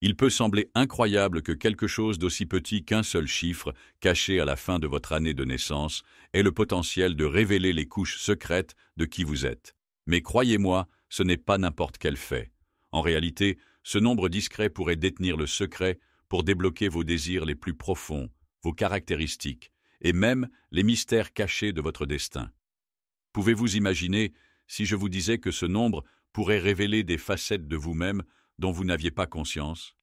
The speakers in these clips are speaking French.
Il peut sembler incroyable que quelque chose d'aussi petit qu'un seul chiffre, caché à la fin de votre année de naissance, ait le potentiel de révéler les couches secrètes de qui vous êtes. Mais croyez-moi, ce n'est pas n'importe quel fait. En réalité, ce nombre discret pourrait détenir le secret pour débloquer vos désirs les plus profonds, vos caractéristiques, et même les mystères cachés de votre destin. Pouvez-vous imaginer si je vous disais que ce nombre pourrait révéler des facettes de vous-même dont vous n'aviez pas conscience?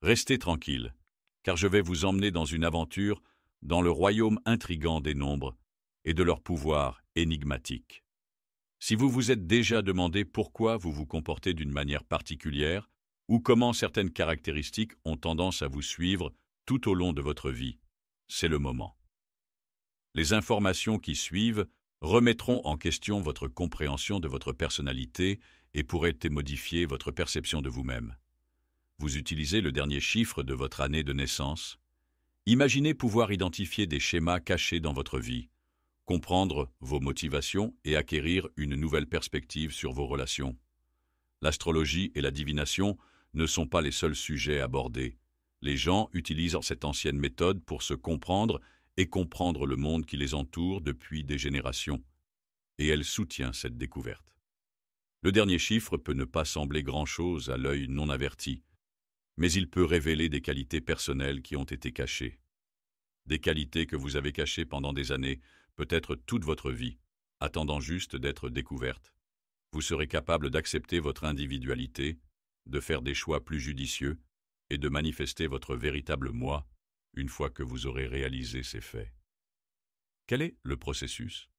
Restez tranquille, car je vais vous emmener dans une aventure dans le royaume intrigant des nombres et de leur pouvoir énigmatique. Si vous vous êtes déjà demandé pourquoi vous vous comportez d'une manière particulière ou comment certaines caractéristiques ont tendance à vous suivre tout au long de votre vie, c'est le moment. Les informations qui suivent remettront en question votre compréhension de votre personnalité et pourraient modifier votre perception de vous-même. Vous utilisez le dernier chiffre de votre année de naissance. Imaginez pouvoir identifier des schémas cachés dans votre vie, comprendre vos motivations et acquérir une nouvelle perspective sur vos relations. L'astrologie et la divination ne sont pas les seuls sujets abordés. Les gens utilisent cette ancienne méthode pour se comprendre et comprendre le monde qui les entoure depuis des générations. Et elle soutient cette découverte. Le dernier chiffre peut ne pas sembler grand-chose à l'œil non averti, mais il peut révéler des qualités personnelles qui ont été cachées. Des qualités que vous avez cachées pendant des années, peut-être toute votre vie, attendant juste d'être découvertes. Vous serez capable d'accepter votre individualité, de faire des choix plus judicieux et de manifester votre véritable moi une fois que vous aurez réalisé ces faits. Quel est le processus?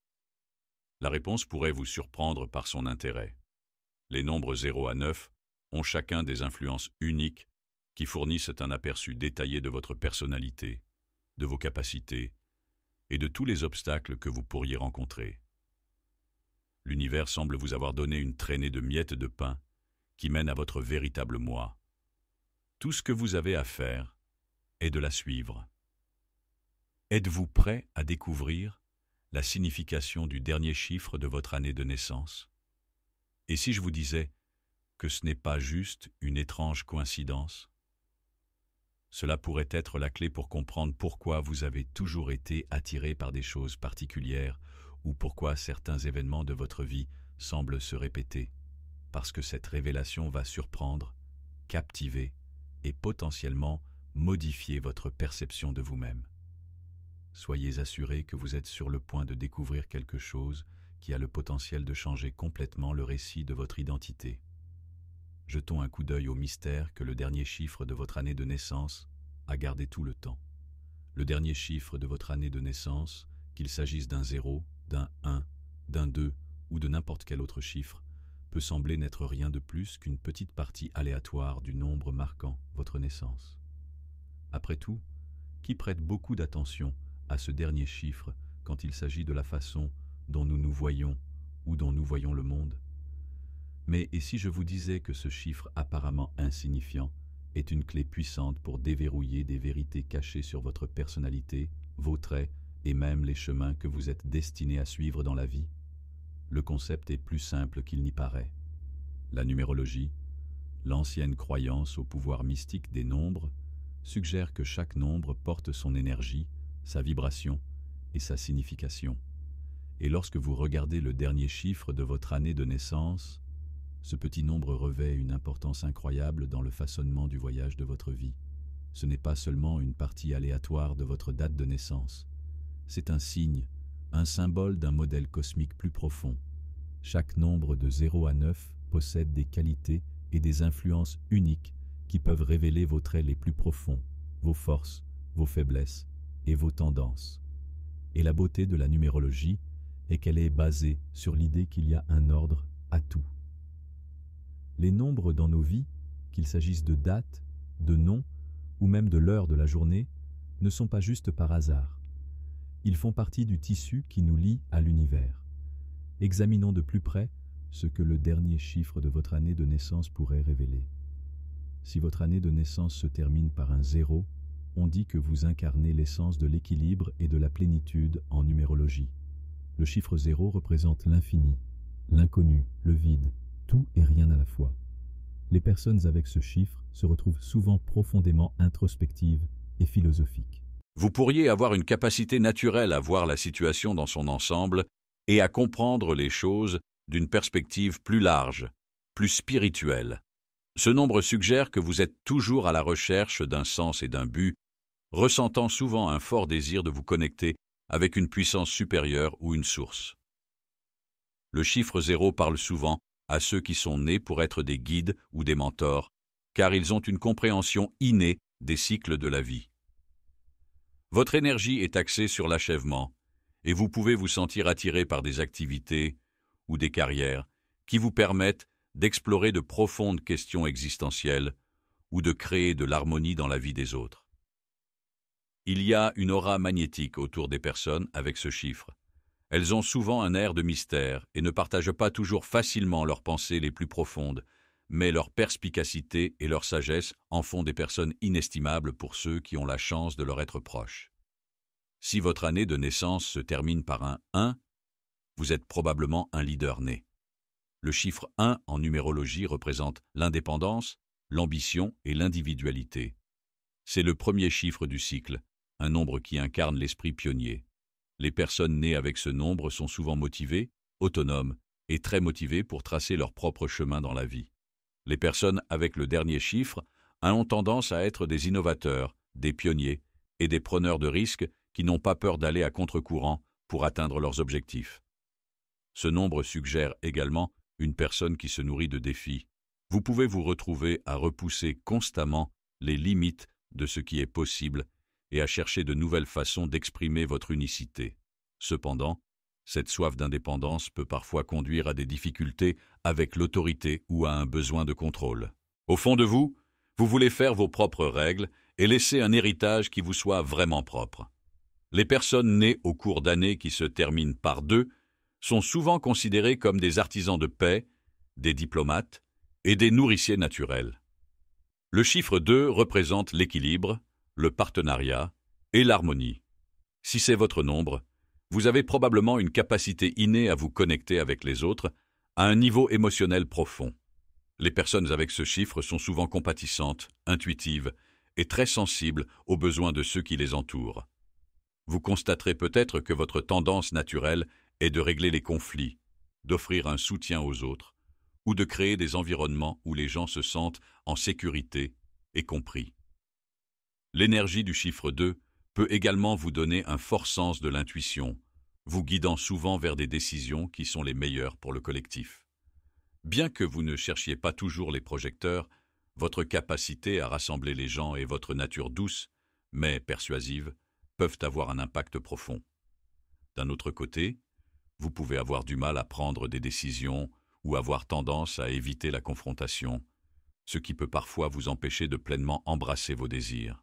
La réponse pourrait vous surprendre par son intérêt. Les nombres 0 à 9 ont chacun des influences uniques qui fournissent un aperçu détaillé de votre personnalité, de vos capacités et de tous les obstacles que vous pourriez rencontrer. L'univers semble vous avoir donné une traînée de miettes de pain qui mène à votre véritable moi. Tout ce que vous avez à faire est de la suivre. Êtes-vous prêt à découvrir la signification du dernier chiffre de votre année de naissance? Et si je vous disais que ce n'est pas juste une étrange coïncidence? Cela pourrait être la clé pour comprendre pourquoi vous avez toujours été attiré par des choses particulières ou pourquoi certains événements de votre vie semblent se répéter, parce que cette révélation va surprendre, captiver et potentiellement modifier votre perception de vous-même. Soyez assuré que vous êtes sur le point de découvrir quelque chose qui a le potentiel de changer complètement le récit de votre identité. Jetons un coup d'œil au mystère que le dernier chiffre de votre année de naissance a gardé tout le temps. Le dernier chiffre de votre année de naissance, qu'il s'agisse d'un 0, d'un 1, d'un 2 ou de n'importe quel autre chiffre, peut sembler n'être rien de plus qu'une petite partie aléatoire du nombre marquant votre naissance. Après tout, qui prête beaucoup d'attention à ce dernier chiffre quand il s'agit de la façon dont nous nous voyons ou dont nous voyons le monde? Mais et si je vous disais que ce chiffre apparemment insignifiant est une clé puissante pour déverrouiller des vérités cachées sur votre personnalité, vos traits et même les chemins que vous êtes destiné à suivre dans la vie? Le concept est plus simple qu'il n'y paraît. La numérologie, l'ancienne croyance au pouvoir mystique des nombres, suggère que chaque nombre porte son énergie, sa vibration et sa signification. Et lorsque vous regardez le dernier chiffre de votre année de naissance, ce petit nombre revêt une importance incroyable dans le façonnement du voyage de votre vie. Ce n'est pas seulement une partie aléatoire de votre date de naissance. C'est un signe, un symbole d'un modèle cosmique plus profond. Chaque nombre de 0 à 9 possède des qualités et des influences uniques qui peuvent révéler vos traits les plus profonds, vos forces, vos faiblesses et vos tendances. Et la beauté de la numérologie est qu'elle est basée sur l'idée qu'il y a un ordre à tout. Les nombres dans nos vies, qu'il s'agisse de dates, de noms ou même de l'heure de la journée, ne sont pas juste par hasard. Ils font partie du tissu qui nous lie à l'univers. Examinons de plus près ce que le dernier chiffre de votre année de naissance pourrait révéler. Si votre année de naissance se termine par un 0, on dit que vous incarnez l'essence de l'équilibre et de la plénitude en numérologie. Le chiffre 0 représente l'infini, l'inconnu, le vide, tout et rien à la fois. Les personnes avec ce chiffre se retrouvent souvent profondément introspectives et philosophiques. Vous pourriez avoir une capacité naturelle à voir la situation dans son ensemble et à comprendre les choses d'une perspective plus large, plus spirituelle. Ce nombre suggère que vous êtes toujours à la recherche d'un sens et d'un but, ressentant souvent un fort désir de vous connecter avec une puissance supérieure ou une source. Le chiffre 0 parle souvent à ceux qui sont nés pour être des guides ou des mentors, car ils ont une compréhension innée des cycles de la vie. Votre énergie est axée sur l'achèvement, et vous pouvez vous sentir attiré par des activités ou des carrières qui vous permettent d'explorer de profondes questions existentielles ou de créer de l'harmonie dans la vie des autres. Il y a une aura magnétique autour des personnes avec ce chiffre. Elles ont souvent un air de mystère et ne partagent pas toujours facilement leurs pensées les plus profondes, mais leur perspicacité et leur sagesse en font des personnes inestimables pour ceux qui ont la chance de leur être proches. Si votre année de naissance se termine par un 1, vous êtes probablement un leader né. Le chiffre 1 en numérologie représente l'indépendance, l'ambition et l'individualité. C'est le premier chiffre du cycle, un nombre qui incarne l'esprit pionnier. Les personnes nées avec ce nombre sont souvent motivées, autonomes et très motivées pour tracer leur propre chemin dans la vie. Les personnes avec le dernier chiffre ont tendance à être des innovateurs, des pionniers et des preneurs de risques qui n'ont pas peur d'aller à contre-courant pour atteindre leurs objectifs. Ce nombre suggère également une personne qui se nourrit de défis. Vous pouvez vous retrouver à repousser constamment les limites de ce qui est possible et à chercher de nouvelles façons d'exprimer votre unicité. Cependant, cette soif d'indépendance peut parfois conduire à des difficultés avec l'autorité ou à un besoin de contrôle. Au fond de vous, vous voulez faire vos propres règles et laisser un héritage qui vous soit vraiment propre. Les personnes nées au cours d'années qui se terminent par 2 sont souvent considérées comme des artisans de paix, des diplomates et des nourriciers naturels. Le chiffre 2 représente l'équilibre, le partenariat et l'harmonie. Si c'est votre nombre, vous avez probablement une capacité innée à vous connecter avec les autres à un niveau émotionnel profond. Les personnes avec ce chiffre sont souvent compatissantes, intuitives et très sensibles aux besoins de ceux qui les entourent. Vous constaterez peut-être que votre tendance naturelle est de régler les conflits, d'offrir un soutien aux autres ou de créer des environnements où les gens se sentent en sécurité et compris. L'énergie du chiffre 2 peut également vous donner un fort sens de l'intuition, vous guidant souvent vers des décisions qui sont les meilleures pour le collectif. Bien que vous ne cherchiez pas toujours les projecteurs, votre capacité à rassembler les gens et votre nature douce, mais persuasive, peuvent avoir un impact profond. D'un autre côté, vous pouvez avoir du mal à prendre des décisions ou avoir tendance à éviter la confrontation, ce qui peut parfois vous empêcher de pleinement embrasser vos désirs.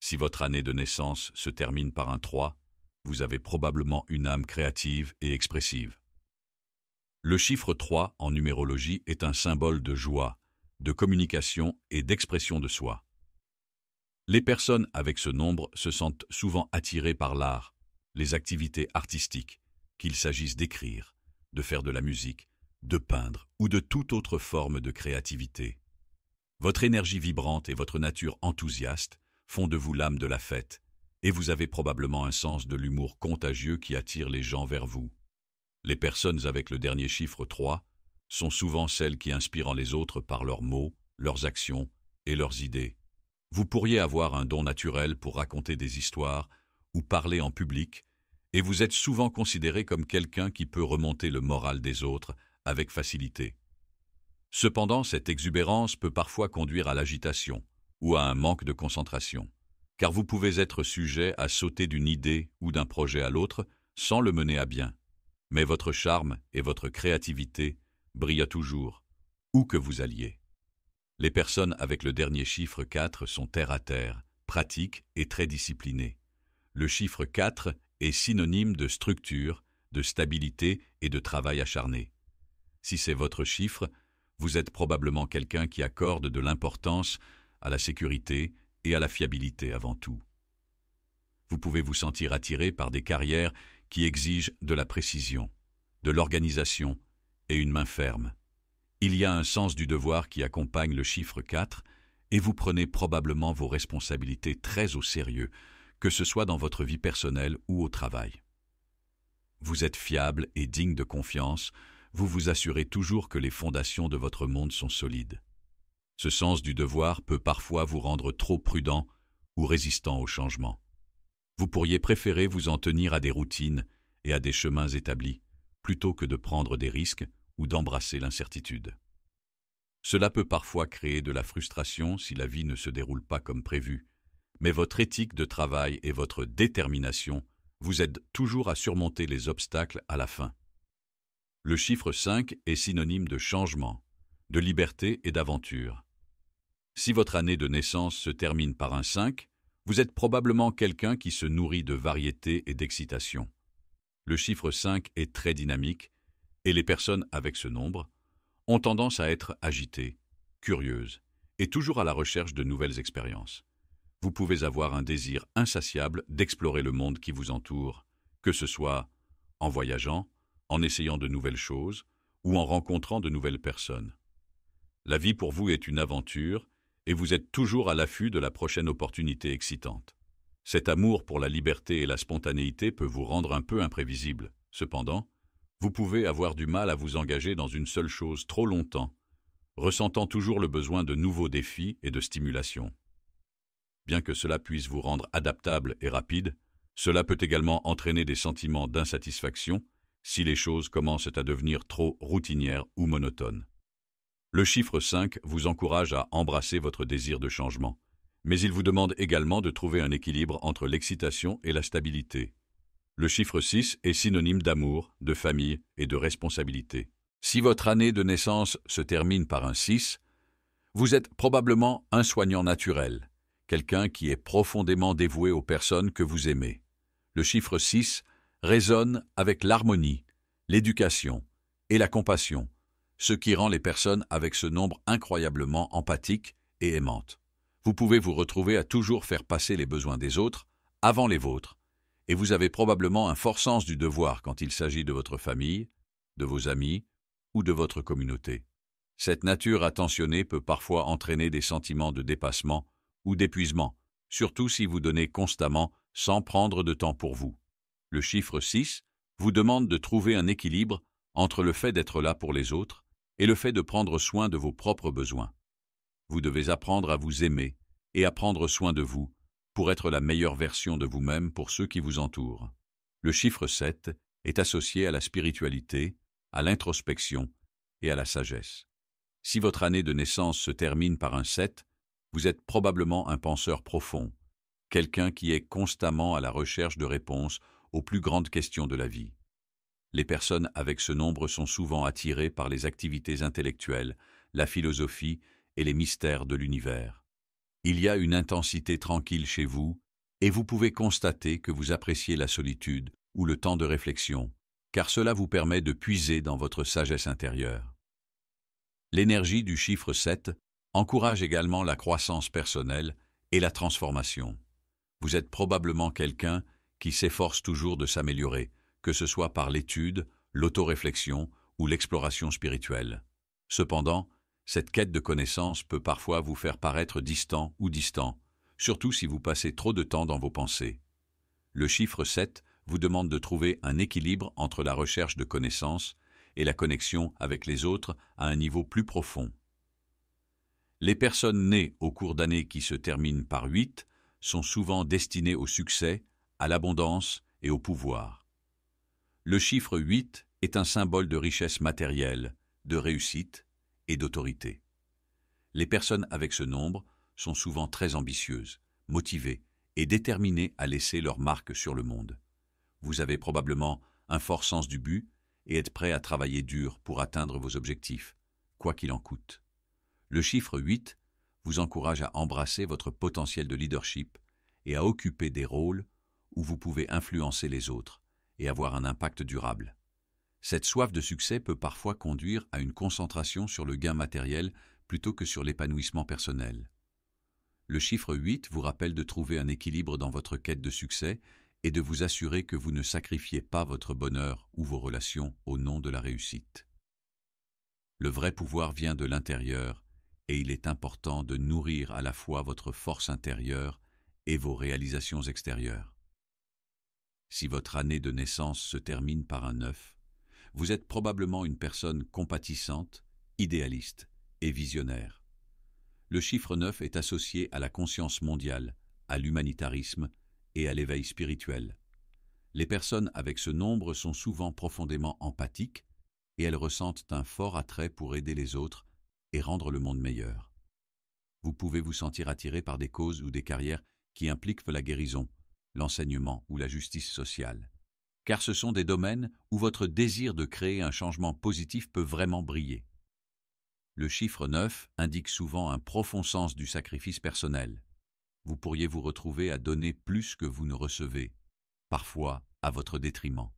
Si votre année de naissance se termine par un 3, vous avez probablement une âme créative et expressive. Le chiffre 3 en numérologie est un symbole de joie, de communication et d'expression de soi. Les personnes avec ce nombre se sentent souvent attirées par l'art, les activités artistiques, qu'il s'agisse d'écrire, de faire de la musique, de peindre ou de toute autre forme de créativité. Votre énergie vibrante et votre nature enthousiaste font de vous l'âme de la fête, et vous avez probablement un sens de l'humour contagieux qui attire les gens vers vous. Les personnes avec le dernier chiffre 3 sont souvent celles qui inspirent les autres par leurs mots, leurs actions et leurs idées. Vous pourriez avoir un don naturel pour raconter des histoires ou parler en public, et vous êtes souvent considéré comme quelqu'un qui peut remonter le moral des autres avec facilité. Cependant, cette exubérance peut parfois conduire à l'agitation ou à un manque de concentration, car vous pouvez être sujet à sauter d'une idée ou d'un projet à l'autre sans le mener à bien. Mais votre charme et votre créativité brillent toujours, où que vous alliez. Les personnes avec le dernier chiffre 4 sont terre à terre, pratiques et très disciplinées. Le chiffre 4 est synonyme de structure, de stabilité et de travail acharné. Si c'est votre chiffre, vous êtes probablement quelqu'un qui accorde de l'importance à la sécurité et à la fiabilité avant tout. Vous pouvez vous sentir attiré par des carrières qui exigent de la précision, de l'organisation et une main ferme. Il y a un sens du devoir qui accompagne le chiffre 4 et vous prenez probablement vos responsabilités très au sérieux, que ce soit dans votre vie personnelle ou au travail. Vous êtes fiable et digne de confiance, vous vous assurez toujours que les fondations de votre monde sont solides. Ce sens du devoir peut parfois vous rendre trop prudent ou résistant au changement. Vous pourriez préférer vous en tenir à des routines et à des chemins établis, plutôt que de prendre des risques ou d'embrasser l'incertitude. Cela peut parfois créer de la frustration si la vie ne se déroule pas comme prévu, mais votre éthique de travail et votre détermination vous aident toujours à surmonter les obstacles à la fin. Le chiffre 5 est synonyme de changement, de liberté et d'aventure. Si votre année de naissance se termine par un 5, vous êtes probablement quelqu'un qui se nourrit de variété et d'excitation. Le chiffre 5 est très dynamique et les personnes avec ce nombre ont tendance à être agitées, curieuses et toujours à la recherche de nouvelles expériences. Vous pouvez avoir un désir insatiable d'explorer le monde qui vous entoure, que ce soit en voyageant, en essayant de nouvelles choses ou en rencontrant de nouvelles personnes. La vie pour vous est une aventure et vous êtes toujours à l'affût de la prochaine opportunité excitante. Cet amour pour la liberté et la spontanéité peut vous rendre un peu imprévisible. Cependant, vous pouvez avoir du mal à vous engager dans une seule chose trop longtemps, ressentant toujours le besoin de nouveaux défis et de stimulation. Bien que cela puisse vous rendre adaptable et rapide, cela peut également entraîner des sentiments d'insatisfaction si les choses commencent à devenir trop routinières ou monotones. Le chiffre 5 vous encourage à embrasser votre désir de changement, mais il vous demande également de trouver un équilibre entre l'excitation et la stabilité. Le chiffre 6 est synonyme d'amour, de famille et de responsabilité. Si votre année de naissance se termine par un 6, vous êtes probablement un soignant naturel, quelqu'un qui est profondément dévoué aux personnes que vous aimez. Le chiffre 6 résonne avec l'harmonie, l'éducation et la compassion, ce qui rend les personnes avec ce nombre incroyablement empathiques et aimantes. Vous pouvez vous retrouver à toujours faire passer les besoins des autres avant les vôtres, et vous avez probablement un fort sens du devoir quand il s'agit de votre famille, de vos amis ou de votre communauté. Cette nature attentionnée peut parfois entraîner des sentiments de dépassement ou d'épuisement, surtout si vous donnez constamment sans prendre de temps pour vous. Le chiffre 6 vous demande de trouver un équilibre entre le fait d'être là pour les autres et le fait de prendre soin de vos propres besoins. Vous devez apprendre à vous aimer et à prendre soin de vous pour être la meilleure version de vous-même pour ceux qui vous entourent. Le chiffre 7 est associé à la spiritualité, à l'introspection et à la sagesse. Si votre année de naissance se termine par un 7, vous êtes probablement un penseur profond, quelqu'un qui est constamment à la recherche de réponses aux plus grandes questions de la vie. Les personnes avec ce nombre sont souvent attirées par les activités intellectuelles, la philosophie et les mystères de l'univers. Il y a une intensité tranquille chez vous, et vous pouvez constater que vous appréciez la solitude ou le temps de réflexion, car cela vous permet de puiser dans votre sagesse intérieure. L'énergie du chiffre 7 encourage également la croissance personnelle et la transformation. Vous êtes probablement quelqu'un qui s'efforce toujours de s'améliorer, que ce soit par l'étude, l'autoréflexion ou l'exploration spirituelle. Cependant, cette quête de connaissance peut parfois vous faire paraître distant ou distant, surtout si vous passez trop de temps dans vos pensées. Le chiffre 7 vous demande de trouver un équilibre entre la recherche de connaissances et la connexion avec les autres à un niveau plus profond. Les personnes nées au cours d'années qui se terminent par 8 sont souvent destinées au succès, à l'abondance et au pouvoir. Le chiffre 8 est un symbole de richesse matérielle, de réussite et d'autorité. Les personnes avec ce nombre sont souvent très ambitieuses, motivées et déterminées à laisser leur marque sur le monde. Vous avez probablement un fort sens du but et êtes prêt à travailler dur pour atteindre vos objectifs, quoi qu'il en coûte. Le chiffre 8 vous encourage à embrasser votre potentiel de leadership et à occuper des rôles où vous pouvez influencer les autres et avoir un impact durable. Cette soif de succès peut parfois conduire à une concentration sur le gain matériel plutôt que sur l'épanouissement personnel. Le chiffre 8 vous rappelle de trouver un équilibre dans votre quête de succès et de vous assurer que vous ne sacrifiez pas votre bonheur ou vos relations au nom de la réussite. Le vrai pouvoir vient de l'intérieur et il est important de nourrir à la fois votre force intérieure et vos réalisations extérieures. Si votre année de naissance se termine par un 9, vous êtes probablement une personne compatissante, idéaliste et visionnaire. Le chiffre 9 est associé à la conscience mondiale, à l'humanitarisme et à l'éveil spirituel. Les personnes avec ce nombre sont souvent profondément empathiques et elles ressentent un fort attrait pour aider les autres et rendre le monde meilleur. Vous pouvez vous sentir attiré par des causes ou des carrières qui impliquent la guérison, l'enseignement ou la justice sociale, car ce sont des domaines où votre désir de créer un changement positif peut vraiment briller. Le chiffre 9 indique souvent un profond sens du sacrifice personnel. Vous pourriez vous retrouver à donner plus que vous ne recevez, parfois à votre détriment.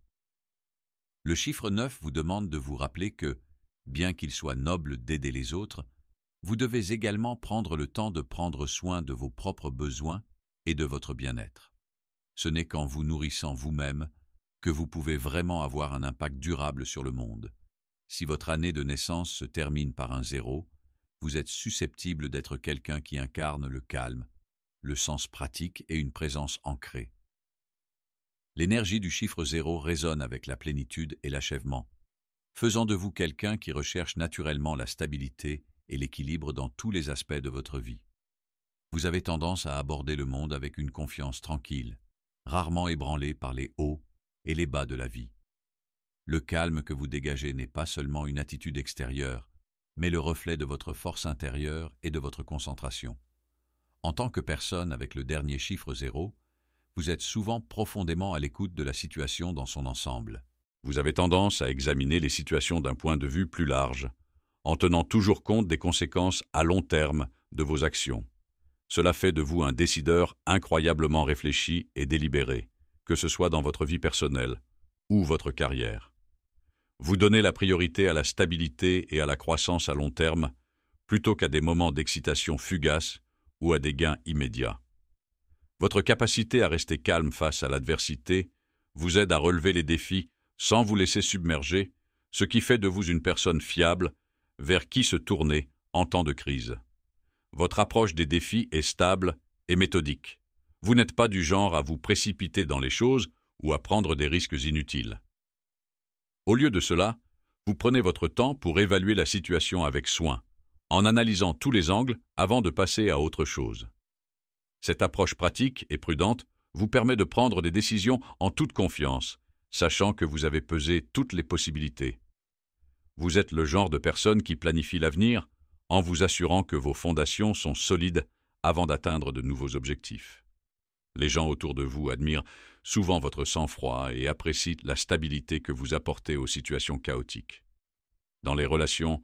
Le chiffre 9 vous demande de vous rappeler que, bien qu'il soit noble d'aider les autres, vous devez également prendre le temps de prendre soin de vos propres besoins et de votre bien-être. Ce n'est qu'en vous nourrissant vous-même que vous pouvez vraiment avoir un impact durable sur le monde. Si votre année de naissance se termine par un 0, vous êtes susceptible d'être quelqu'un qui incarne le calme, le sens pratique et une présence ancrée. L'énergie du chiffre 0 résonne avec la plénitude et l'achèvement, faisant de vous quelqu'un qui recherche naturellement la stabilité et l'équilibre dans tous les aspects de votre vie. Vous avez tendance à aborder le monde avec une confiance tranquille, rarement ébranlée par les hauts et les bas de la vie. Le calme que vous dégagez n'est pas seulement une attitude extérieure, mais le reflet de votre force intérieure et de votre concentration. En tant que personne avec le dernier chiffre 0, vous êtes souvent profondément à l'écoute de la situation dans son ensemble. Vous avez tendance à examiner les situations d'un point de vue plus large, en tenant toujours compte des conséquences à long terme de vos actions. Cela fait de vous un décideur incroyablement réfléchi et délibéré, que ce soit dans votre vie personnelle ou votre carrière. Vous donnez la priorité à la stabilité et à la croissance à long terme, plutôt qu'à des moments d'excitation fugace ou à des gains immédiats. Votre capacité à rester calme face à l'adversité vous aide à relever les défis sans vous laisser submerger, ce qui fait de vous une personne fiable vers qui se tourner en temps de crise. Votre approche des défis est stable et méthodique. Vous n'êtes pas du genre à vous précipiter dans les choses ou à prendre des risques inutiles. Au lieu de cela, vous prenez votre temps pour évaluer la situation avec soin, en analysant tous les angles avant de passer à autre chose. Cette approche pratique et prudente vous permet de prendre des décisions en toute confiance, sachant que vous avez pesé toutes les possibilités. Vous êtes le genre de personne qui planifie l'avenir en vous assurant que vos fondations sont solides avant d'atteindre de nouveaux objectifs. Les gens autour de vous admirent souvent votre sang-froid et apprécient la stabilité que vous apportez aux situations chaotiques. Dans les relations,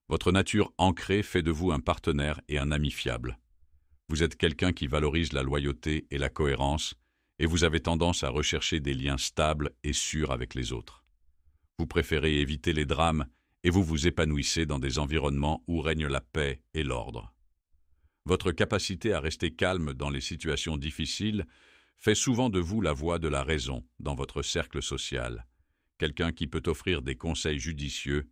votre nature ancrée fait de vous un partenaire et un ami fiable. Vous êtes quelqu'un qui valorise la loyauté et la cohérence, et vous avez tendance à rechercher des liens stables et sûrs avec les autres. Vous préférez éviter les drames et vous vous épanouissez dans des environnements où règne la paix et l'ordre. Votre capacité à rester calme dans les situations difficiles fait souvent de vous la voix de la raison dans votre cercle social, quelqu'un qui peut offrir des conseils judicieux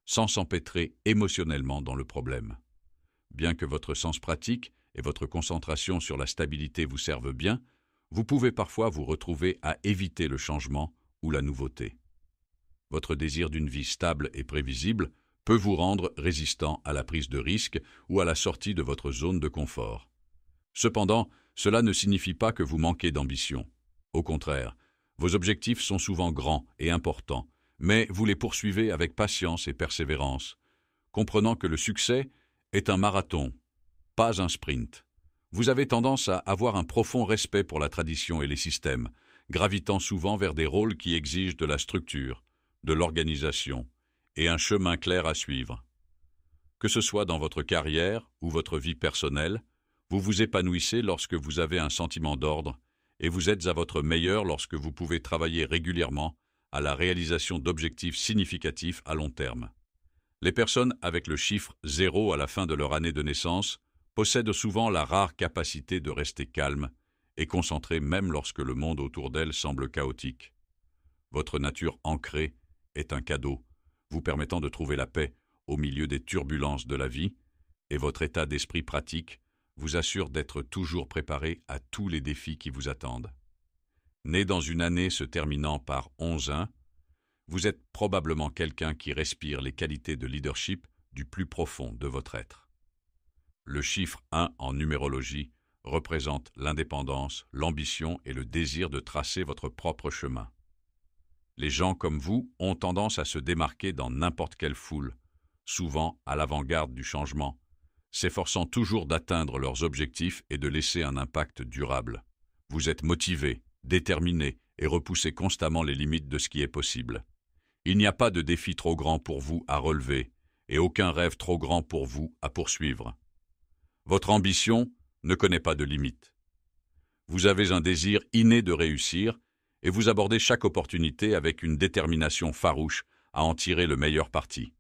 sans s'empêtrer émotionnellement dans le problème. Bien que votre sens pratique et votre concentration sur la stabilité vous servent bien, vous pouvez parfois vous retrouver à éviter le changement ou la nouveauté. Votre désir d'une vie stable et prévisible peut vous rendre résistant à la prise de risque ou à la sortie de votre zone de confort. Cependant, cela ne signifie pas que vous manquez d'ambition. Au contraire, vos objectifs sont souvent grands et importants, mais vous les poursuivez avec patience et persévérance, comprenant que le succès est un marathon, pas un sprint. Vous avez tendance à avoir un profond respect pour la tradition et les systèmes, gravitant souvent vers des rôles qui exigent de la structure, de l'organisation et un chemin clair à suivre. Que ce soit dans votre carrière ou votre vie personnelle, vous vous épanouissez lorsque vous avez un sentiment d'ordre et vous êtes à votre meilleur lorsque vous pouvez travailler régulièrement à la réalisation d'objectifs significatifs à long terme. Les personnes avec le chiffre 0 à la fin de leur année de naissance possèdent souvent la rare capacité de rester calmes et concentrées même lorsque le monde autour d'elles semble chaotique. Votre nature ancrée est un cadeau, vous permettant de trouver la paix au milieu des turbulences de la vie, et votre état d'esprit pratique vous assure d'être toujours préparé à tous les défis qui vous attendent. Né dans une année se terminant par 11-1, vous êtes probablement quelqu'un qui respire les qualités de leadership du plus profond de votre être. Le chiffre 1 en numérologie représente l'indépendance, l'ambition et le désir de tracer votre propre chemin. Les gens comme vous ont tendance à se démarquer dans n'importe quelle foule, souvent à l'avant-garde du changement, s'efforçant toujours d'atteindre leurs objectifs et de laisser un impact durable. Vous êtes motivé, déterminé et repoussez constamment les limites de ce qui est possible. Il n'y a pas de défi trop grand pour vous à relever et aucun rêve trop grand pour vous à poursuivre. Votre ambition ne connaît pas de limites. Vous avez un désir inné de réussir et vous abordez chaque opportunité avec une détermination farouche à en tirer le meilleur parti.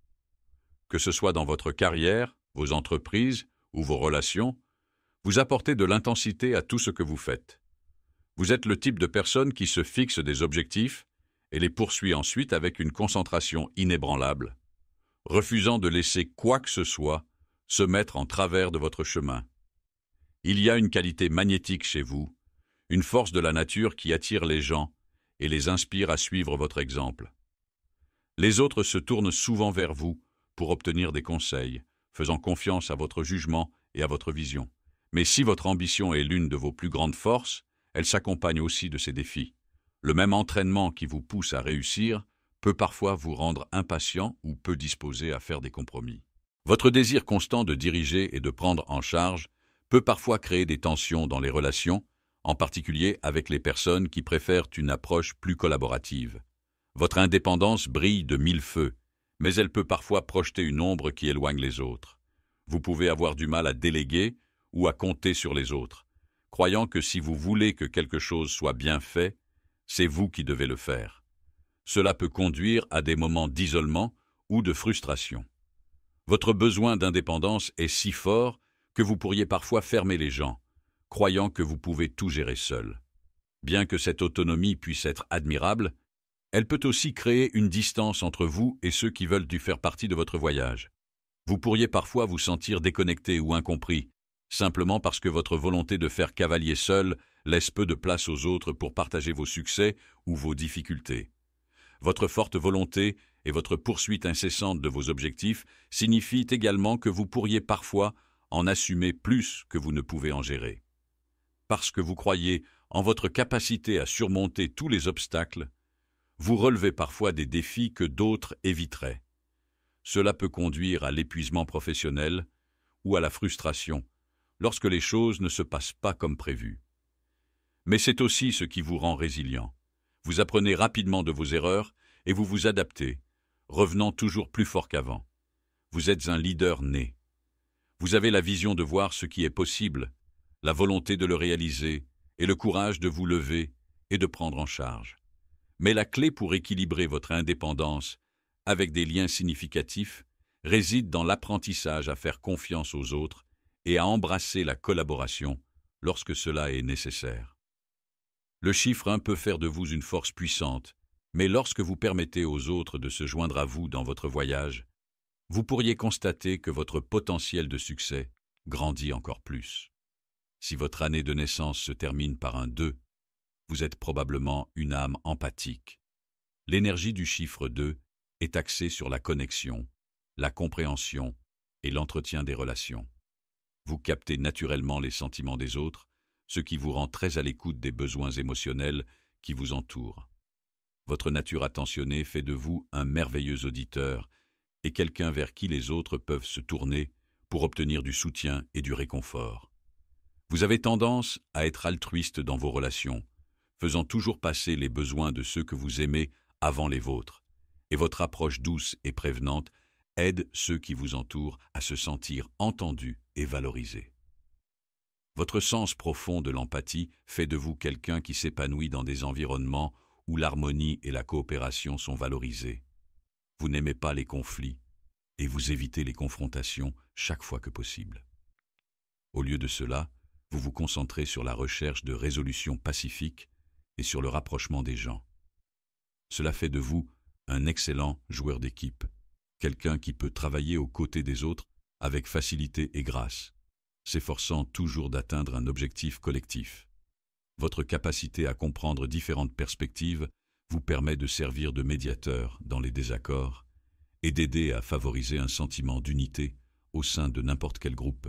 Que ce soit dans votre carrière, vos entreprises ou vos relations, vous apportez de l'intensité à tout ce que vous faites. Vous êtes le type de personne qui se fixe des objectifs et les poursuit ensuite avec une concentration inébranlable, refusant de laisser quoi que ce soit se mettre en travers de votre chemin. Il y a une qualité magnétique chez vous, une force de la nature qui attire les gens et les inspire à suivre votre exemple. Les autres se tournent souvent vers vous pour obtenir des conseils, faisant confiance à votre jugement et à votre vision. Mais si votre ambition est l'une de vos plus grandes forces, elle s'accompagne aussi de ces défis. Le même entraînement qui vous pousse à réussir peut parfois vous rendre impatient ou peu disposé à faire des compromis. Votre désir constant de diriger et de prendre en charge peut parfois créer des tensions dans les relations, en particulier avec les personnes qui préfèrent une approche plus collaborative. Votre indépendance brille de mille feux, mais elle peut parfois projeter une ombre qui éloigne les autres. Vous pouvez avoir du mal à déléguer ou à compter sur les autres, croyant que si vous voulez que quelque chose soit bien fait, c'est vous qui devez le faire. Cela peut conduire à des moments d'isolement ou de frustration. Votre besoin d'indépendance est si fort que vous pourriez parfois fermer les gens, croyant que vous pouvez tout gérer seul. Bien que cette autonomie puisse être admirable, elle peut aussi créer une distance entre vous et ceux qui veulent faire partie de votre voyage. Vous pourriez parfois vous sentir déconnecté ou incompris, simplement parce que votre volonté de faire cavalier seul laisse peu de place aux autres pour partager vos succès ou vos difficultés. Votre forte volonté et votre poursuite incessante de vos objectifs signifient également que vous pourriez parfois en assumer plus que vous ne pouvez en gérer. Parce que vous croyez en votre capacité à surmonter tous les obstacles, vous relevez parfois des défis que d'autres éviteraient. Cela peut conduire à l'épuisement professionnel ou à la frustration lorsque les choses ne se passent pas comme prévu. Mais c'est aussi ce qui vous rend résilient. Vous apprenez rapidement de vos erreurs et vous vous adaptez, revenant toujours plus fort qu'avant. Vous êtes un leader né. Vous avez la vision de voir ce qui est possible, la volonté de le réaliser et le courage de vous lever et de prendre en charge. Mais la clé pour équilibrer votre indépendance avec des liens significatifs réside dans l'apprentissage à faire confiance aux autres et à embrasser la collaboration lorsque cela est nécessaire. Le chiffre 1 peut faire de vous une force puissante, mais lorsque vous permettez aux autres de se joindre à vous dans votre voyage, vous pourriez constater que votre potentiel de succès grandit encore plus. Si votre année de naissance se termine par un 2, vous êtes probablement une âme empathique. L'énergie du chiffre 2 est axée sur la connexion, la compréhension et l'entretien des relations. Vous captez naturellement les sentiments des autres, ce qui vous rend très à l'écoute des besoins émotionnels qui vous entourent. Votre nature attentionnée fait de vous un merveilleux auditeur et quelqu'un vers qui les autres peuvent se tourner pour obtenir du soutien et du réconfort. Vous avez tendance à être altruiste dans vos relations, faisant toujours passer les besoins de ceux que vous aimez avant les vôtres, et votre approche douce et prévenante aide ceux qui vous entourent à se sentir entendus et valorisés. Votre sens profond de l'empathie fait de vous quelqu'un qui s'épanouit dans des environnements où l'harmonie et la coopération sont valorisées. Vous n'aimez pas les conflits et vous évitez les confrontations chaque fois que possible. Au lieu de cela, vous vous concentrez sur la recherche de résolutions pacifiques et sur le rapprochement des gens. Cela fait de vous un excellent joueur d'équipe quelqu'un qui peut travailler aux côtés des autres avec facilité et grâce, s'efforçant toujours d'atteindre un objectif collectif. Votre capacité à comprendre différentes perspectives vous permet de servir de médiateur dans les désaccords et d'aider à favoriser un sentiment d'unité au sein de n'importe quel groupe.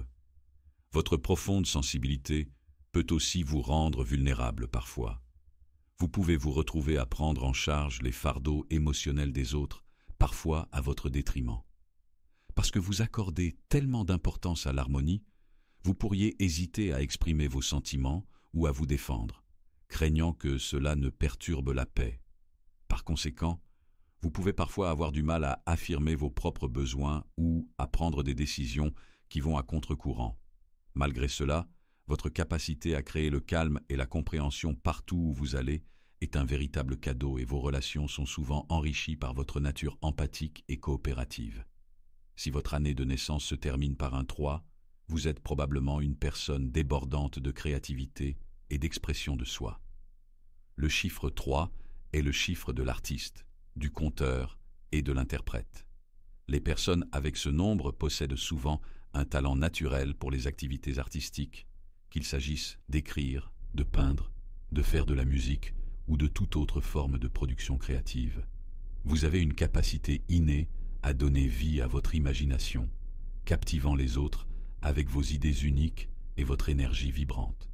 Votre profonde sensibilité peut aussi vous rendre vulnérable parfois. Vous pouvez vous retrouver à prendre en charge les fardeaux émotionnels des autres, parfois à votre détriment. Parce que vous accordez tellement d'importance à l'harmonie, vous pourriez hésiter à exprimer vos sentiments ou à vous défendre, craignant que cela ne perturbe la paix. Par conséquent, vous pouvez parfois avoir du mal à affirmer vos propres besoins ou à prendre des décisions qui vont à contre-courant. Malgré cela, votre capacité à créer le calme et la compréhension partout où vous allez est un véritable cadeau et vos relations sont souvent enrichies par votre nature empathique et coopérative. Si votre année de naissance se termine par un 3, vous êtes probablement une personne débordante de créativité et d'expression de soi. Le chiffre 3 est le chiffre de l'artiste, du conteur et de l'interprète. Les personnes avec ce nombre possèdent souvent un talent naturel pour les activités artistiques, qu'il s'agisse d'écrire, de peindre, de faire de la musique ou de toute autre forme de production créative. Vous avez une capacité innée à donner vie à votre imagination, captivant les autres avec vos idées uniques et votre énergie vibrante.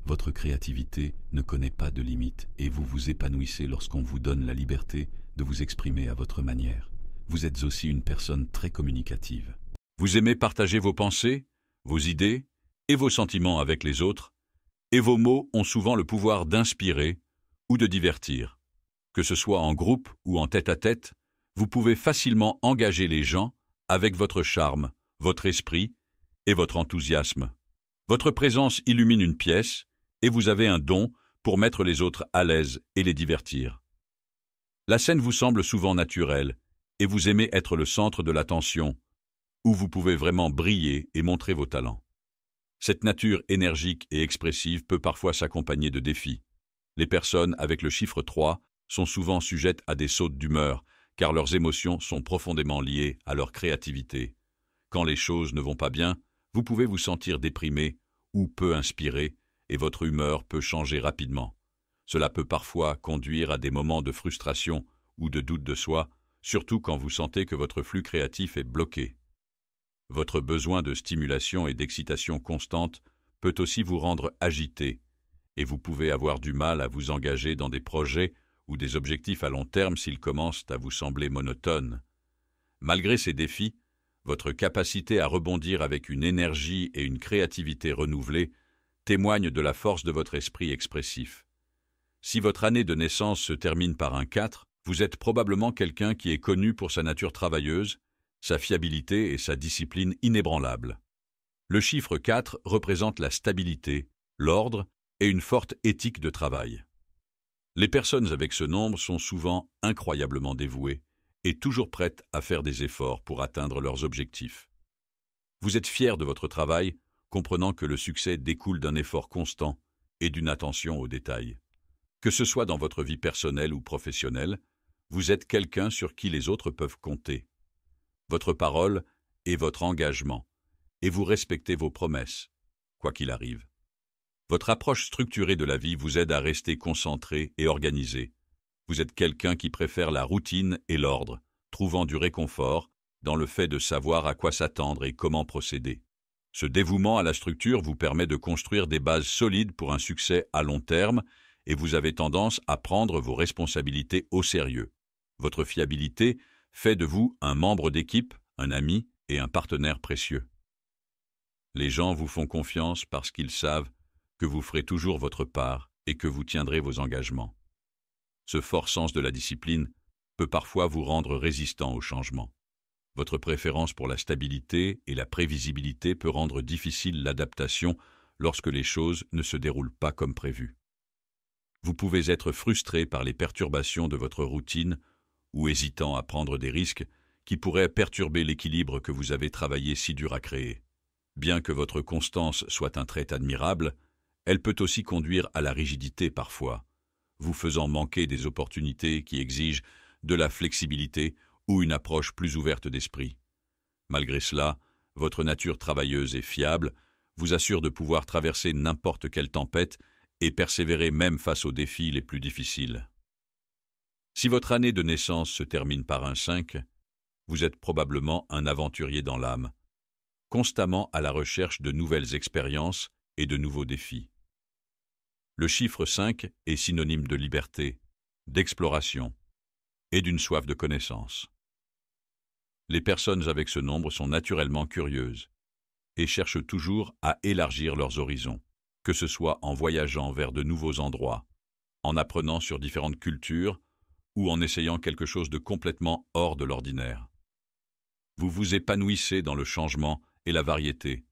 Votre créativité ne connaît pas de limites et vous vous épanouissez lorsqu'on vous donne la liberté de vous exprimer à votre manière. Vous êtes aussi une personne très communicative. Vous aimez partager vos pensées, vos idées et vos sentiments avec les autres, et vos mots ont souvent le pouvoir d'inspirer ou de divertir. Que ce soit en groupe ou en tête-à-tête, vous pouvez facilement engager les gens avec votre charme, votre esprit et votre enthousiasme. Votre présence illumine une pièce et vous avez un don pour mettre les autres à l'aise et les divertir. La scène vous semble souvent naturelle et vous aimez être le centre de l'attention, où vous pouvez vraiment briller et montrer vos talents. Cette nature énergique et expressive peut parfois s'accompagner de défis. Les personnes avec le chiffre 3 sont souvent sujettes à des sautes d'humeur, car leurs émotions sont profondément liées à leur créativité. Quand les choses ne vont pas bien, vous pouvez vous sentir déprimé ou peu inspiré, et votre humeur peut changer rapidement. Cela peut parfois conduire à des moments de frustration ou de doute de soi, surtout quand vous sentez que votre flux créatif est bloqué. Votre besoin de stimulation et d'excitation constante peut aussi vous rendre agité, et vous pouvez avoir du mal à vous engager dans des projets ou des objectifs à long terme s'ils commencent à vous sembler monotones. Malgré ces défis, votre capacité à rebondir avec une énergie et une créativité renouvelées témoigne de la force de votre esprit expressif. Si votre année de naissance se termine par un 4, vous êtes probablement quelqu'un qui est connu pour sa nature travailleuse, sa fiabilité et sa discipline inébranlable. Le chiffre 4 représente la stabilité, l'ordre et une forte éthique de travail. Les personnes avec ce nombre sont souvent incroyablement dévouées et toujours prêtes à faire des efforts pour atteindre leurs objectifs. Vous êtes fier de votre travail, comprenant que le succès découle d'un effort constant et d'une attention aux détails. Que ce soit dans votre vie personnelle ou professionnelle, vous êtes quelqu'un sur qui les autres peuvent compter. Votre parole est votre engagement, et vous respectez vos promesses, quoi qu'il arrive. Votre approche structurée de la vie vous aide à rester concentré et organisé. Vous êtes quelqu'un qui préfère la routine et l'ordre, trouvant du réconfort dans le fait de savoir à quoi s'attendre et comment procéder. Ce dévouement à la structure vous permet de construire des bases solides pour un succès à long terme et vous avez tendance à prendre vos responsabilités au sérieux. Votre fiabilité fait de vous un membre d'équipe, un ami et un partenaire précieux. Les gens vous font confiance parce qu'ils savent que vous ferez toujours votre part et que vous tiendrez vos engagements. Ce fort sens de la discipline peut parfois vous rendre résistant au changement. Votre préférence pour la stabilité et la prévisibilité peut rendre difficile l'adaptation lorsque les choses ne se déroulent pas comme prévu. Vous pouvez être frustré par les perturbations de votre routine ou hésitant à prendre des risques qui pourraient perturber l'équilibre que vous avez travaillé si dur à créer. Bien que votre constance soit un trait admirable, elle peut aussi conduire à la rigidité parfois, vous faisant manquer des opportunités qui exigent de la flexibilité ou une approche plus ouverte d'esprit. Malgré cela, votre nature travailleuse et fiable vous assure de pouvoir traverser n'importe quelle tempête et persévérer même face aux défis les plus difficiles. Si votre année de naissance se termine par un 5, vous êtes probablement un aventurier dans l'âme, constamment à la recherche de nouvelles expériences et de nouveaux défis. Le chiffre 5 est synonyme de liberté, d'exploration et d'une soif de connaissance. Les personnes avec ce nombre sont naturellement curieuses et cherchent toujours à élargir leurs horizons, que ce soit en voyageant vers de nouveaux endroits, en apprenant sur différentes cultures ou en essayant quelque chose de complètement hors de l'ordinaire. Vous vous épanouissez dans le changement et la variété.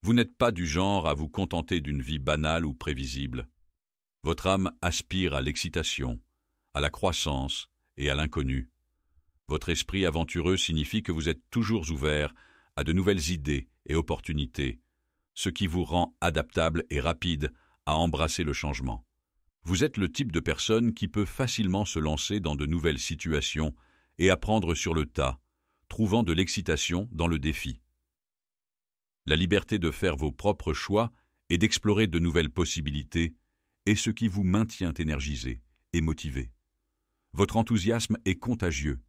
Vous n'êtes pas du genre à vous contenter d'une vie banale ou prévisible. Votre âme aspire à l'excitation, à la croissance et à l'inconnu. Votre esprit aventureux signifie que vous êtes toujours ouvert à de nouvelles idées et opportunités, ce qui vous rend adaptable et rapide à embrasser le changement. Vous êtes le type de personne qui peut facilement se lancer dans de nouvelles situations et apprendre sur le tas, trouvant de l'excitation dans le défi. La liberté de faire vos propres choix et d'explorer de nouvelles possibilités est ce qui vous maintient énergisé et motivé. Votre enthousiasme est contagieux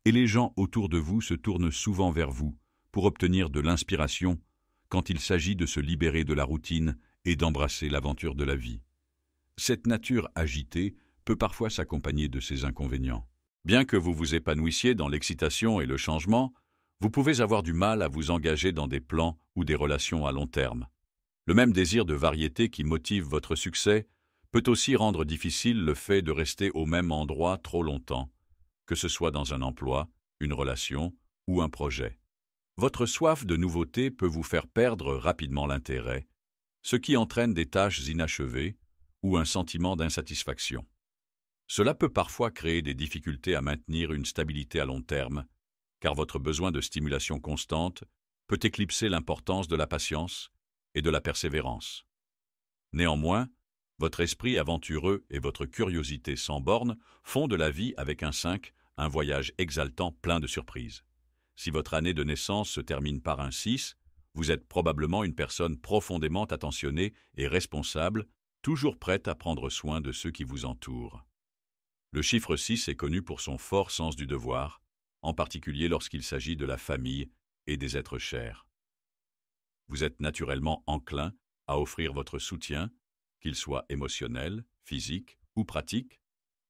et les gens autour de vous se tournent souvent vers vous pour obtenir de l'inspiration quand il s'agit de se libérer de la routine et d'embrasser l'aventure de la vie. Cette nature agitée peut parfois s'accompagner de ses inconvénients. Bien que vous vous épanouissiez dans l'excitation et le changement, vous pouvez avoir du mal à vous engager dans des plans ou des relations à long terme. Le même désir de variété qui motive votre succès peut aussi rendre difficile le fait de rester au même endroit trop longtemps, que ce soit dans un emploi, une relation ou un projet. Votre soif de nouveauté peut vous faire perdre rapidement l'intérêt, ce qui entraîne des tâches inachevées ou un sentiment d'insatisfaction. Cela peut parfois créer des difficultés à maintenir une stabilité à long terme, car votre besoin de stimulation constante peut éclipser l'importance de la patience et de la persévérance. Néanmoins, votre esprit aventureux et votre curiosité sans bornes font de la vie avec un 5 un voyage exaltant plein de surprises. Si votre année de naissance se termine par un 6, vous êtes probablement une personne profondément attentionnée et responsable, toujours prête à prendre soin de ceux qui vous entourent. Le chiffre 6 est connu pour son fort sens du devoir, en particulier lorsqu'il s'agit de la famille et des êtres chers. Vous êtes naturellement enclin à offrir votre soutien, qu'il soit émotionnel, physique ou pratique,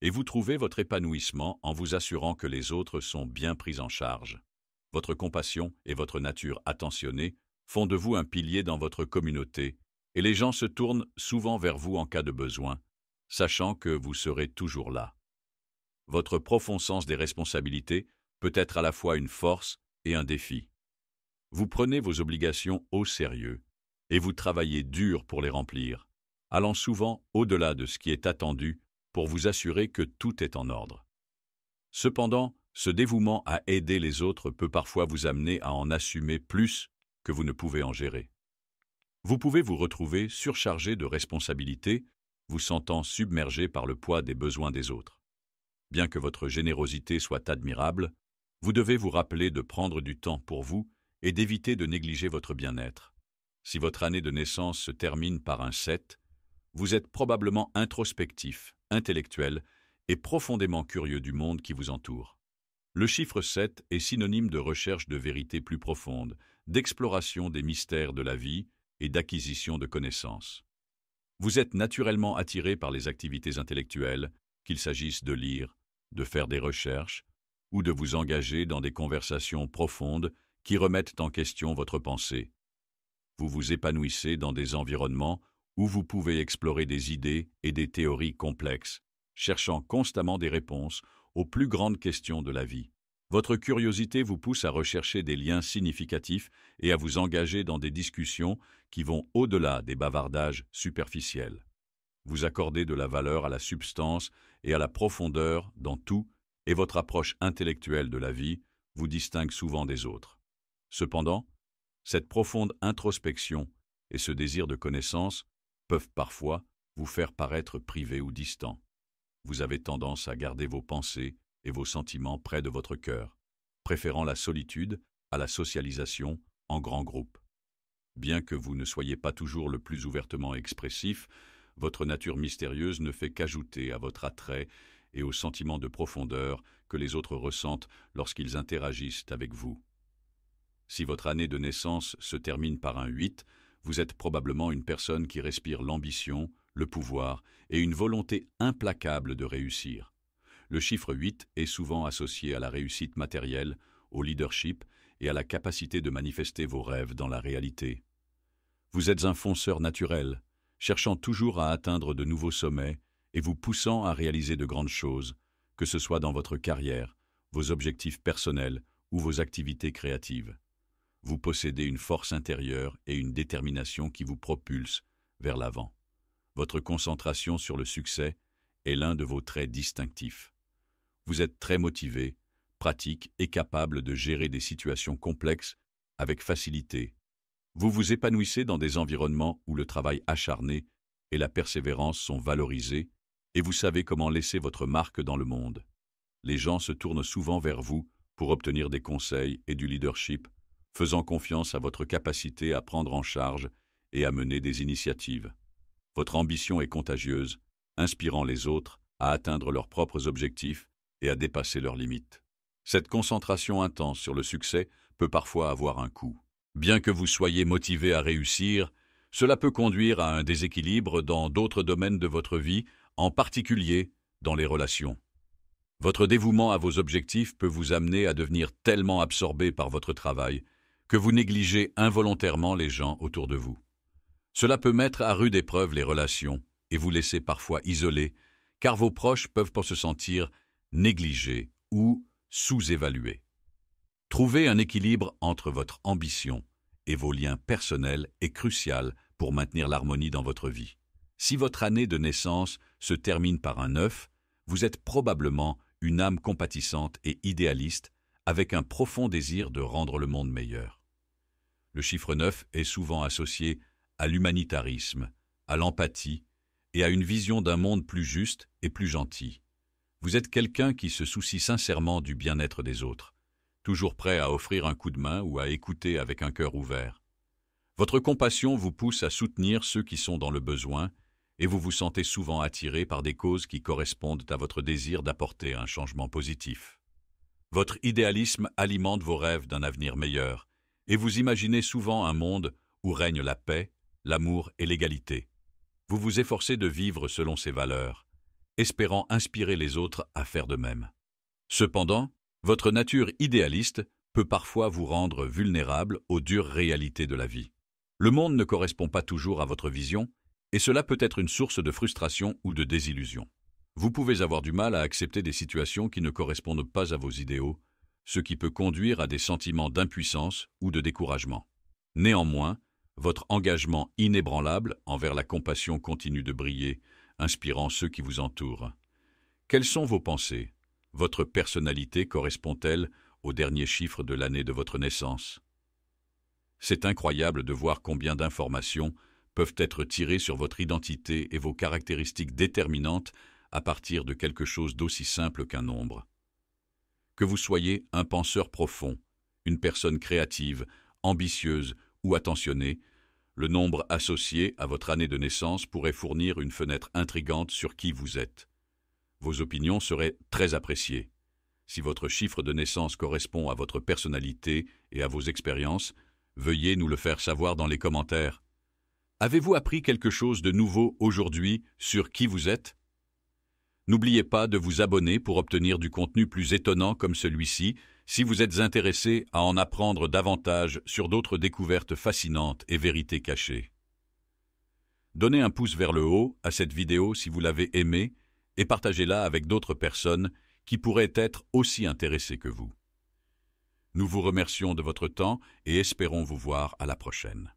et vous trouvez votre épanouissement en vous assurant que les autres sont bien pris en charge. Votre compassion et votre nature attentionnée font de vous un pilier dans votre communauté, et les gens se tournent souvent vers vous en cas de besoin, sachant que vous serez toujours là. Votre profond sens des responsabilités peut être à la fois une force et un défi. Vous prenez vos obligations au sérieux et vous travaillez dur pour les remplir, allant souvent au-delà de ce qui est attendu pour vous assurer que tout est en ordre. Cependant, ce dévouement à aider les autres peut parfois vous amener à en assumer plus que vous ne pouvez en gérer. Vous pouvez vous retrouver surchargé de responsabilités, vous sentant submergé par le poids des besoins des autres. Bien que votre générosité soit admirable, vous devez vous rappeler de prendre du temps pour vous et d'éviter de négliger votre bien-être. Si votre année de naissance se termine par un 7, vous êtes probablement introspectif, intellectuel et profondément curieux du monde qui vous entoure. Le chiffre 7 est synonyme de recherche de vérité plus profonde, d'exploration des mystères de la vie et d'acquisition de connaissances. Vous êtes naturellement attiré par les activités intellectuelles, qu'il s'agisse de lire, de faire des recherches ou de vous engager dans des conversations profondes qui remettent en question votre pensée. Vous vous épanouissez dans des environnements où vous pouvez explorer des idées et des théories complexes, cherchant constamment des réponses aux plus grandes questions de la vie. Votre curiosité vous pousse à rechercher des liens significatifs et à vous engager dans des discussions qui vont au-delà des bavardages superficiels. Vous accordez de la valeur à la substance et à la profondeur dans tout, et votre approche intellectuelle de la vie vous distingue souvent des autres. Cependant, cette profonde introspection et ce désir de connaissance peuvent parfois vous faire paraître privé ou distant. Vous avez tendance à garder vos pensées et vos sentiments près de votre cœur, préférant la solitude à la socialisation en grand groupe. Bien que vous ne soyez pas toujours le plus ouvertement expressif, votre nature mystérieuse ne fait qu'ajouter à votre attrait et au sentiment de profondeur que les autres ressentent lorsqu'ils interagissent avec vous. Si votre année de naissance se termine par un 8, vous êtes probablement une personne qui respire l'ambition, le pouvoir et une volonté implacable de réussir. Le chiffre 8 est souvent associé à la réussite matérielle, au leadership et à la capacité de manifester vos rêves dans la réalité. Vous êtes un fonceur naturel, cherchant toujours à atteindre de nouveaux sommets et vous poussant à réaliser de grandes choses, que ce soit dans votre carrière, vos objectifs personnels ou vos activités créatives. Vous possédez une force intérieure et une détermination qui vous propulsent vers l'avant. Votre concentration sur le succès est l'un de vos traits distinctifs. Vous êtes très motivé, pratique et capable de gérer des situations complexes avec facilité. Vous vous épanouissez dans des environnements où le travail acharné et la persévérance sont valorisés et vous savez comment laisser votre marque dans le monde. Les gens se tournent souvent vers vous pour obtenir des conseils et du leadership, faisant confiance à votre capacité à prendre en charge et à mener des initiatives. Votre ambition est contagieuse, inspirant les autres à atteindre leurs propres objectifs et à dépasser leurs limites. Cette concentration intense sur le succès peut parfois avoir un coût. Bien que vous soyez motivé à réussir, cela peut conduire à un déséquilibre dans d'autres domaines de votre vie, en particulier dans les relations. Votre dévouement à vos objectifs peut vous amener à devenir tellement absorbé par votre travail que vous négligez involontairement les gens autour de vous. Cela peut mettre à rude épreuve les relations et vous laisser parfois isolé, car vos proches peuvent se sentir négligés ou sous-évalués. Trouver un équilibre entre votre ambition et vos liens personnels est crucial pour maintenir l'harmonie dans votre vie. Si votre année de naissance se termine par un 9, vous êtes probablement une âme compatissante et idéaliste avec un profond désir de rendre le monde meilleur. Le chiffre 9 est souvent associé à l'humanitarisme, à l'empathie et à une vision d'un monde plus juste et plus gentil. Vous êtes quelqu'un qui se soucie sincèrement du bien-être des autres, toujours prêt à offrir un coup de main ou à écouter avec un cœur ouvert. Votre compassion vous pousse à soutenir ceux qui sont dans le besoin et vous vous sentez souvent attiré par des causes qui correspondent à votre désir d'apporter un changement positif. Votre idéalisme alimente vos rêves d'un avenir meilleur et vous imaginez souvent un monde où règne la paix, l'amour et l'égalité. Vous vous efforcez de vivre selon ces valeurs, espérant inspirer les autres à faire de même. Cependant, votre nature idéaliste peut parfois vous rendre vulnérable aux dures réalités de la vie. Le monde ne correspond pas toujours à votre vision, et cela peut être une source de frustration ou de désillusion. Vous pouvez avoir du mal à accepter des situations qui ne correspondent pas à vos idéaux, ce qui peut conduire à des sentiments d'impuissance ou de découragement. Néanmoins, votre engagement inébranlable envers la compassion continue de briller, inspirant ceux qui vous entourent. Quelles sont vos pensées? Votre personnalité correspond-elle au dernier chiffre de l'année de votre naissance? C'est incroyable de voir combien d'informations peuvent être tirées sur votre identité et vos caractéristiques déterminantes à partir de quelque chose d'aussi simple qu'un nombre. Que vous soyez un penseur profond, une personne créative, ambitieuse ou attentionnée, le nombre associé à votre année de naissance pourrait fournir une fenêtre intrigante sur qui vous êtes. Vos opinions seraient très appréciées. Si votre chiffre de naissance correspond à votre personnalité et à vos expériences, veuillez nous le faire savoir dans les commentaires. Avez-vous appris quelque chose de nouveau aujourd'hui sur qui vous êtes? N'oubliez pas de vous abonner pour obtenir du contenu plus étonnant comme celui-ci, si vous êtes intéressé à en apprendre davantage sur d'autres découvertes fascinantes et vérités cachées. Donnez un pouce vers le haut à cette vidéo si vous l'avez aimée et partagez-la avec d'autres personnes qui pourraient être aussi intéressées que vous. Nous vous remercions de votre temps et espérons vous voir à la prochaine.